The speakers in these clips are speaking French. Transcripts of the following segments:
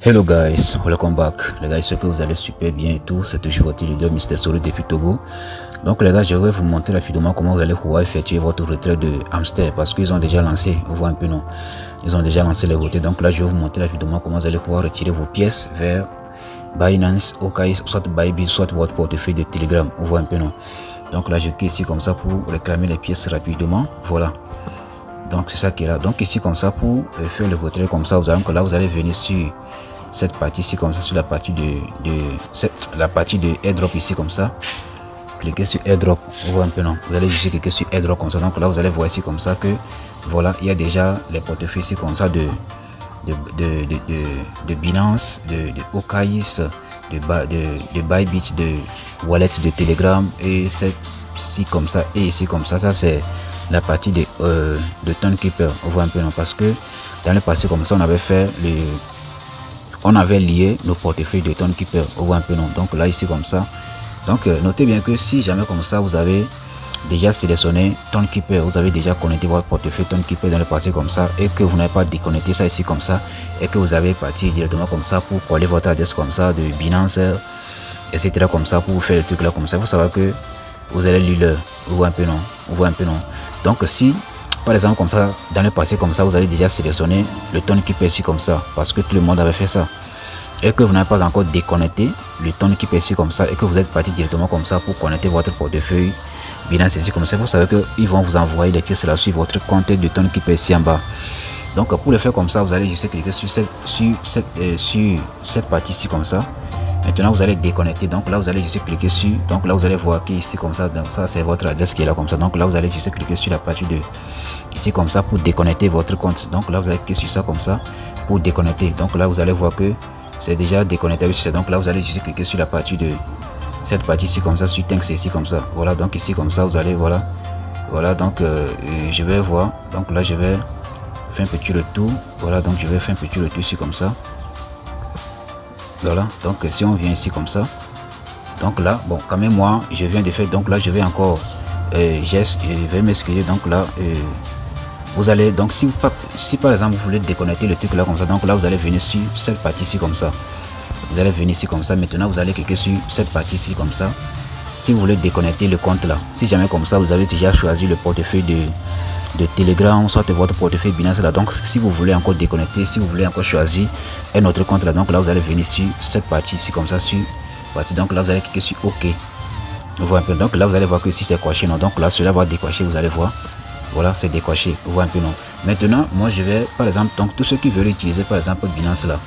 Hello guys, welcome back. Les gars, j'espère que vous allez super bien et tout. C'est toujours votre leader Mr Story depuis Togo. Donc les gars, je vais vous montrer rapidement comment vous allez pouvoir effectuer votre retrait de hamster parce qu'ils ont déjà lancé, vous voyez un peu non, ils ont déjà lancé les retraits. Donc là, je vais vous montrer rapidement comment vous allez pouvoir retirer vos pièces vers Binance, OKX, soit Bybit, soit votre portefeuille de Telegram, vous voyez un peu non. Donc là, je clique ici comme ça pour réclamer les pièces rapidement. Voilà. Donc c'est ça qui est là. Donc ici comme ça pour faire le retrait comme ça, vous allez venir sur cette partie ici comme ça, sur la partie la partie de airdrop ici comme ça. Cliquez sur airdrop, vous voyez un peu non, vous allez juste cliquer sur airdrop comme ça. Donc là vous allez voir ici comme ça que voilà, il y a déjà les portefeuilles ici comme ça de Binance, de OKX, de Bybit, de wallet de Telegram, et ci comme ça et ici comme ça. Ça c'est la partie de Townkeeper, on voit un peu non, parce que dans le passé comme ça on avait lié nos portefeuilles de Townkeeper, on voit un peu non. Donc là ici comme ça, donc notez bien que si jamais comme ça vous avez déjà sélectionné Townkeeper, vous avez déjà connecté votre portefeuille Townkeeper dans le passé comme ça, et que vous n'avez pas déconnecté ça ici comme ça, et que vous avez parti directement comme ça pour coller votre adresse comme ça de Binance, etc. comme ça, pour faire le truc là comme ça, vous savez que vous allez lire l'heure, vous voyez un peu non, vous voyez un peu non. Donc si par exemple comme ça dans le passé comme ça vous avez déjà sélectionné le Townkeeper ici comme ça, parce que tout le monde avait fait ça, et que vous n'avez pas encore déconnecté le Townkeeper ici comme ça, et que vous êtes parti directement comme ça pour connecter votre portefeuille Binance ici comme ça, vous savez qu'ils vont vous envoyer les pièces là sur votre compte de Townkeeper ici en bas. Donc pour le faire comme ça, vous allez juste cliquer sur cette partie ici comme ça. Maintenant vous allez déconnecter, donc là vous allez juste cliquer sur, donc là vous allez voir qu'ici comme ça, donc ça c'est votre adresse qui est là comme ça. Donc là vous allez juste cliquer sur la partie de ici comme ça pour déconnecter votre compte. Donc là vous allez cliquer sur ça comme ça pour déconnecter. Donc là vous allez voir que c'est déjà déconnecté. Donc là vous allez juste cliquer sur la partie de cette partie ici comme ça, sur Thanks ici comme ça. Voilà, donc ici comme ça vous allez voilà donc je vais voir, donc là je vais faire un petit retour. Voilà, donc je vais faire un petit retour ici comme ça. Voilà, donc si on vient ici comme ça, donc là bon quand même moi je viens de faire, donc là je vais encore je vais m'excuser. Donc là vous allez, donc si par exemple vous voulez déconnecter le truc là comme ça, donc là vous allez venir sur cette partie ici comme ça, vous allez venir ici comme ça. Maintenant vous allez cliquer sur cette partie ici comme ça si vous voulez déconnecter le compte là. Si jamais comme ça vous avez déjà choisi le portefeuille de Telegram, soit votre portefeuille Binance là, donc si vous voulez encore déconnecter, si vous voulez encore choisir un autre compte là, donc là vous allez venir sur cette partie ici comme ça, sur partie, donc là vous allez cliquer sur OK, vous voyez un peu. Donc là vous allez voir que si c'est coché non, donc là cela va décocher, vous allez voir, voilà c'est décoché, vous voyez un peu non. Maintenant moi je vais par exemple, donc tous ceux qui veulent utiliser par exemple Binance là,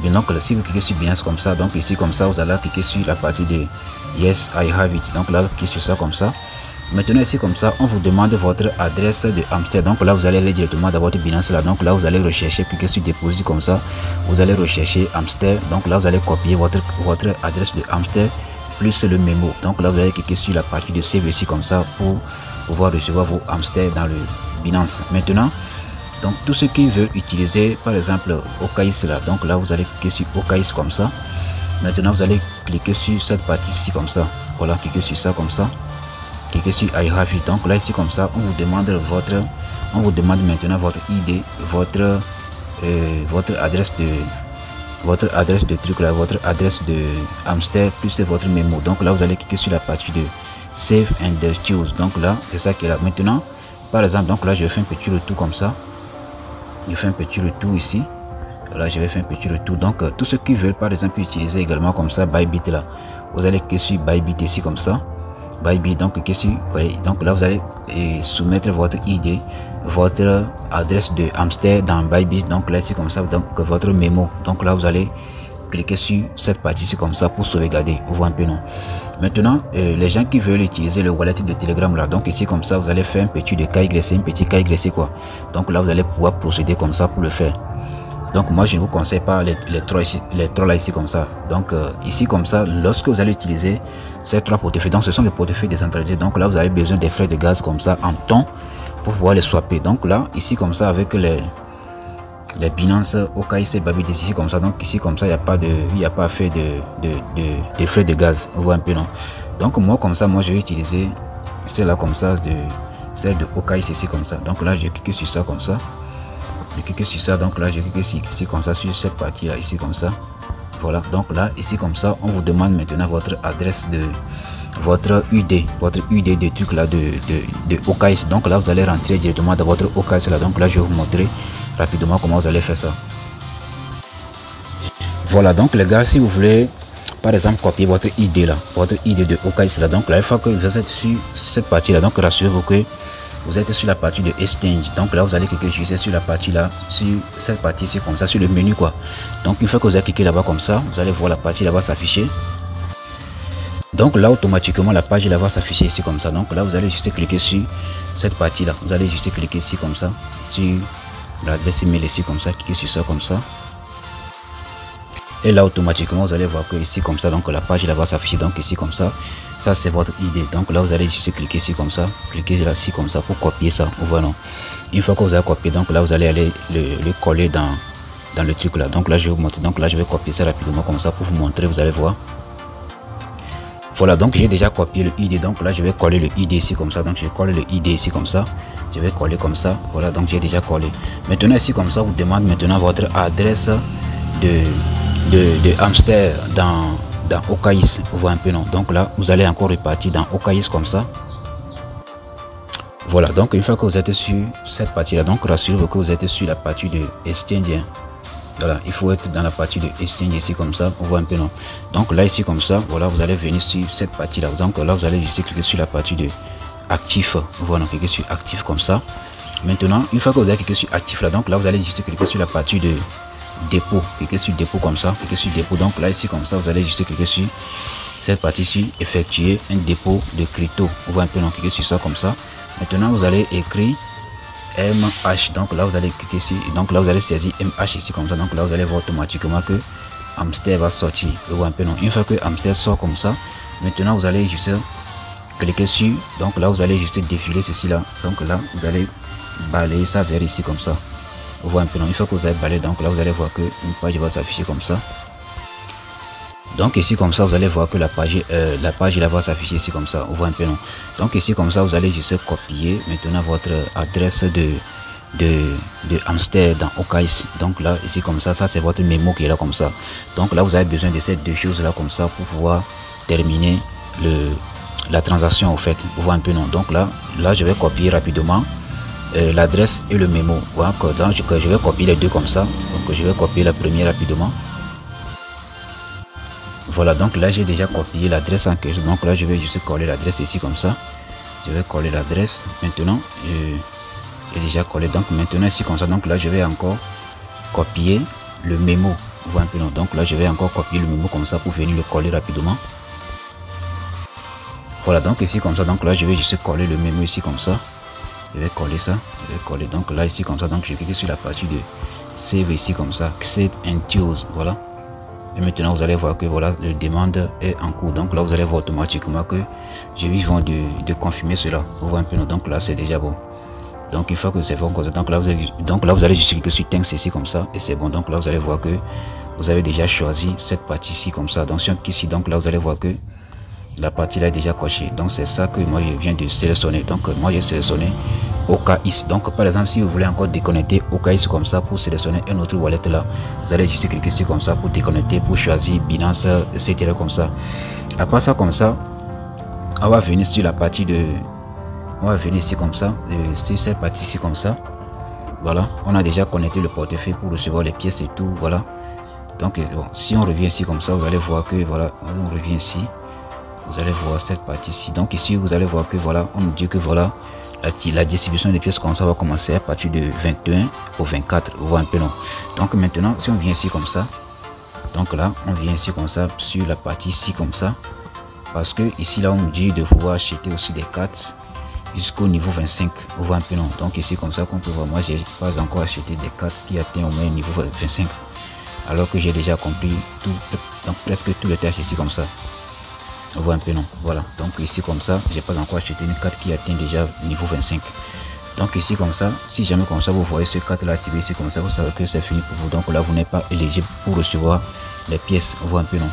donc si vous cliquez sur Binance comme ça, donc ici comme ça vous allez cliquer sur la partie de Yes I have it, donc là vous cliquez sur ça comme ça. Maintenant ici comme ça on vous demande votre adresse de hamster, donc là vous allez aller directement dans votre Binance là, donc là vous allez rechercher, cliquer sur déposit comme ça, vous allez rechercher hamster, donc là vous allez copier votre adresse de hamster plus le mémo, donc là vous allez cliquer sur la partie de save ici comme ça pour pouvoir recevoir vos hamsters dans le Binance. Maintenant donc tous ceux qui veulent utiliser par exemple OKX là, donc là vous allez cliquer sur OKX comme ça. Maintenant vous allez cliquer sur cette partie ici comme ça, voilà, cliquez sur ça comme ça, cliquez sur I have it. Donc là ici comme ça on vous demande maintenant votre ID, votre adresse de truc là, votre adresse de hamster plus votre mémo. Donc là vous allez cliquer sur la partie de save and choose, donc là c'est ça qui est là. Maintenant par exemple, donc là je vais faire un petit retour comme ça, je fais un petit retour ici, là je vais faire un petit retour. Donc tous ceux qui veulent par exemple utiliser également comme ça Bybit là, vous allez cliquer sur Bybit ici comme ça, Bybit, donc cliquez sur, voyez, donc là vous allez soumettre votre ID, votre adresse de hamster dans Bybit, donc là ici comme ça, donc votre mémo, donc là vous allez cliquer sur cette partie ici comme ça pour sauvegarder, vous voyez un peu non. Maintenant les gens qui veulent utiliser le wallet de Telegram là, donc ici comme ça vous allez faire un petit de KYC, un petit KYC quoi, donc là vous allez pouvoir procéder comme ça pour le faire. Donc moi je ne vous conseille pas les trolls ici comme ça. Donc ici comme ça, lorsque vous allez utiliser ces trois portefeuilles, donc ce sont des portefeuilles décentralisés, donc là vous avez besoin des frais de gaz comme ça en temps pour pouvoir les swapper. Donc là ici comme ça avec les Binance, OKX, Bybit ici comme ça, donc ici comme ça il n'y a pas fait de frais de gaz, vous voyez un peu non. Donc moi comme ça, moi je vais utiliser celle là comme ça, celle de OKX ici comme ça. Donc là je clique sur ça comme ça. je clique sur ça, donc là je clique ici comme ça sur cette partie là, ici comme ça. Voilà, donc là ici comme ça on vous demande maintenant votre adresse de votre UD de truc là de OKS. Donc là vous allez rentrer directement dans votre OKS là. Donc là je vais vous montrer rapidement comment vous allez faire ça. Voilà, donc les gars, si vous voulez par exemple copier votre ID là, votre ID de OKS là, donc là une fois que vous êtes sur cette partie là, donc rassurez-vous que vous êtes sur la partie de Exchange. Donc là vous allez cliquer juste sur la partie là, sur cette partie ici comme ça, sur le menu quoi. Donc une fois que vous avez cliqué là-bas comme ça, vous allez voir la partie là-bas s'afficher. Donc là automatiquement la page là va s'afficher ici comme ça. Donc là vous allez juste cliquer sur cette partie là, vous allez juste cliquer ici comme ça sur l'adresse email ici comme ça, cliquez sur ça comme ça. Et là automatiquement vous allez voir que ici comme ça, donc la page là va s'afficher. Donc ici comme ça, ça c'est votre idée. Donc là vous allez juste cliquer ici comme ça, cliquez là ici comme ça pour copier ça. Voilà, une fois que vous avez copié, donc là vous allez aller le coller dans le truc là. Donc là je vais vous montrer, donc là je vais copier ça rapidement comme ça pour vous montrer, vous allez voir. Voilà, donc j'ai déjà copié le ID, donc là je vais coller le ID ici comme ça. Donc je colle le ID ici comme ça, je vais coller comme ça. Voilà, donc j'ai déjà collé. Maintenant ici comme ça vous demande maintenant votre adresse de hamster dans OKS. Vous voyez un peu, non? Donc là vous allez encore repartir dans OKS comme ça. Voilà, donc une fois que vous êtes sur cette partie là, donc rassurez-vous que vous êtes sur la partie de Exchange. Voilà, il faut être dans la partie de Exchange ici comme ça, on voit un peu, non? Donc là ici comme ça, voilà, vous allez venir sur cette partie là. Donc là vous allez juste cliquer sur la partie de actif. Voilà, cliquer sur actif comme ça. Maintenant une fois que vous avez cliqué sur actif là, donc là vous allez juste cliquer sur la partie de dépôt, cliquez sur dépôt comme ça, cliquez sur dépôt. Donc là ici comme ça vous allez juste cliquer sur cette partie ici, effectuer un dépôt de crypto. On voit un peu, non? Cliquez sur ça comme ça. Maintenant vous allez écrire MH, donc là vous allez cliquer ici, donc là vous allez saisir MH ici comme ça. Donc là vous allez voir automatiquement que hamster va sortir. Vous voyez un peu, non? Une fois que hamster sort comme ça, maintenant vous allez juste cliquer sur, donc là vous allez juste défiler ceci là. Donc là vous allez balayer ça vers ici comme ça. Vous voyez un peu, non? Une fois que vous avez balayé, donc là vous allez voir que une page va s'afficher comme ça. Donc ici comme ça vous allez voir que la page là va s'afficher ici comme ça. Vous voyez un peu, non? Donc ici comme ça vous allez juste copier maintenant votre adresse de hamster dans OKS. Donc là ici comme ça c'est votre mémo qui est là comme ça. Donc là vous avez besoin de ces deux choses là comme ça pour pouvoir terminer la transaction au fait. Vous voyez un peu, non? Donc là je vais copier rapidement l'adresse et le mémo. Voilà, donc je vais copier les deux comme ça. Donc je vais copier la première rapidement. Voilà, donc là j'ai déjà copié l'adresse en question. Donc là je vais juste coller l'adresse ici comme ça. Je vais coller l'adresse. Maintenant j'ai déjà collé. Donc maintenant ici comme ça. Donc là je vais encore copier le mémo. Vous voyez un peu, non? Donc là je vais encore copier le mémo comme ça pour venir le coller rapidement. Voilà, donc ici comme ça. Donc là je vais juste coller le mémo ici comme ça. Je vais coller ça. Je vais coller. Donc là ici comme ça. Donc je clique sur la partie de save ici comme ça. Save and choose. Voilà. Et maintenant vous allez voir que voilà, la demande est en cours. Donc là vous allez voir automatiquement que je viens de confirmer cela. Vous voyez un peu, non? Donc là c'est déjà bon. Donc une fois que c'est bon, donc là vous allez juste cliquer sur thanks ici comme ça et c'est bon. Donc là vous allez voir que vous avez déjà choisi cette partie ici comme ça. Donc si on clique ici, donc là vous allez voir que la partie là est déjà cochée. Donc c'est ça que moi je viens de sélectionner. Donc moi j'ai sélectionné OKS. Donc par exemple si vous voulez encore déconnecter OKS comme ça pour sélectionner un autre wallet là, vous allez juste cliquer ici comme ça pour déconnecter, pour choisir Binance, etc. comme ça. Après ça comme ça, on va venir sur la partie de, on va venir ici comme ça, sur cette partie ici comme ça. Voilà, on a déjà connecté le portefeuille pour recevoir les pièces et tout. Voilà. Donc bon, si on revient ici comme ça, vous allez voir que voilà, on revient ici. Vous allez voir cette partie ici. Donc ici vous allez voir que voilà, on nous dit que voilà, la distribution des pièces comme ça va commencer à partir de 21 au 24. Vous voyez un peu, non? Donc maintenant si on vient ici comme ça, donc là on vient ici comme ça sur la partie ici comme ça, parce que ici là on nous dit de pouvoir acheter aussi des cartes jusqu'au niveau 25. Vous voyez un peu, non? Donc ici comme ça qu'on peut voir, moi j'ai pas encore acheté des cartes qui atteignent au moins niveau 25, alors que j'ai déjà accompli tout, donc presque tous les tâches ici comme ça. On voit un peu, non? Voilà, donc ici comme ça j'ai pas encore acheté une carte qui atteint déjà niveau 25. Donc ici comme ça, si jamais comme ça vous voyez ce carte là activé ici comme ça, vous savez que c'est fini pour vous. Donc là vous n'êtes pas éligible pour recevoir les pièces. On voit un peu, non?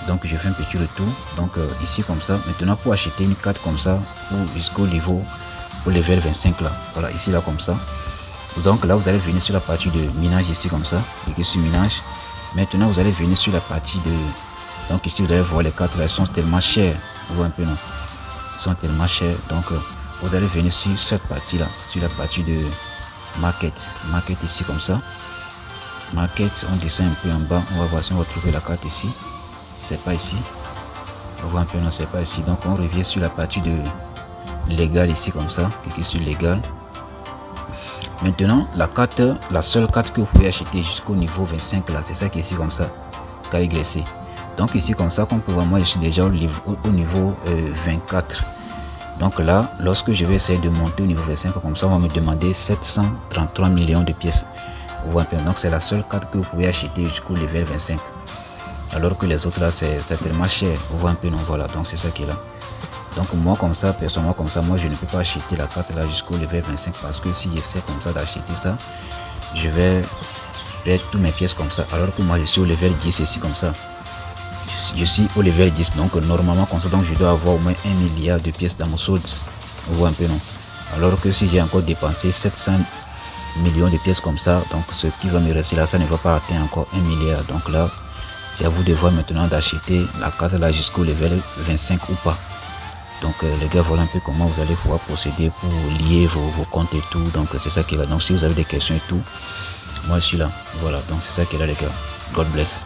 Donc je fais un petit retour. Donc ici comme ça, maintenant pour acheter une carte comme ça pour jusqu'au niveau, au level 25 là, voilà, ici là comme ça, Donc là vous allez venir sur la partie de minage ici comme ça, cliquez sur minage. Maintenant vous allez venir sur la partie de, donc ici vous allez voir les cartes là, elles sont tellement chères, vous voyez un peu non, elles sont tellement chères. Donc vous allez venir sur cette partie là, sur la partie de market ici comme ça. Market, on descend un peu en bas, on va voir si on va trouver la carte ici. C'est pas ici, on voit un peu non, c'est pas ici. Donc on revient sur la partie de légal ici comme ça, cliquez sur légal. Maintenant la carte, la seule carte que vous pouvez acheter jusqu'au niveau 25 là, c'est ça qui est ici comme ça, KYC. Donc ici comme ça, comme vous pouvez voir, moi je suis déjà au niveau 24. Donc là, lorsque je vais essayer de monter au niveau 25 comme ça, on va me demander 733 millions de pièces. Vous voyez un peu, donc c'est la seule carte que vous pouvez acheter jusqu'au level 25. Alors que les autres là, c'est tellement cher. Vous voyez un peu, non, voilà, donc c'est ça qui est là. Donc moi comme ça, personnellement comme ça, moi je ne peux pas acheter la carte là jusqu'au level 25 parce que si j'essaie comme ça d'acheter ça, je vais perdre toutes mes pièces comme ça. Alors que moi je suis au level 10 ici comme ça. Je suis au level 10, donc normalement comme ça, donc je dois avoir au moins 1 milliard de pièces dans mon solde. Vous voyez un peu non. Alors que si j'ai encore dépensé 700 millions de pièces comme ça, donc ce qui va me rester là, ça ne va pas atteindre encore 1 milliard. Donc là, c'est à vous de voir maintenant d'acheter la carte là jusqu'au level 25 ou pas. Donc les gars, voilà un peu comment vous allez pouvoir procéder pour lier vos comptes et tout. Donc c'est ça qui est là. Donc si vous avez des questions et tout, moi je suis là. Voilà, donc c'est ça qui est là les gars. God bless.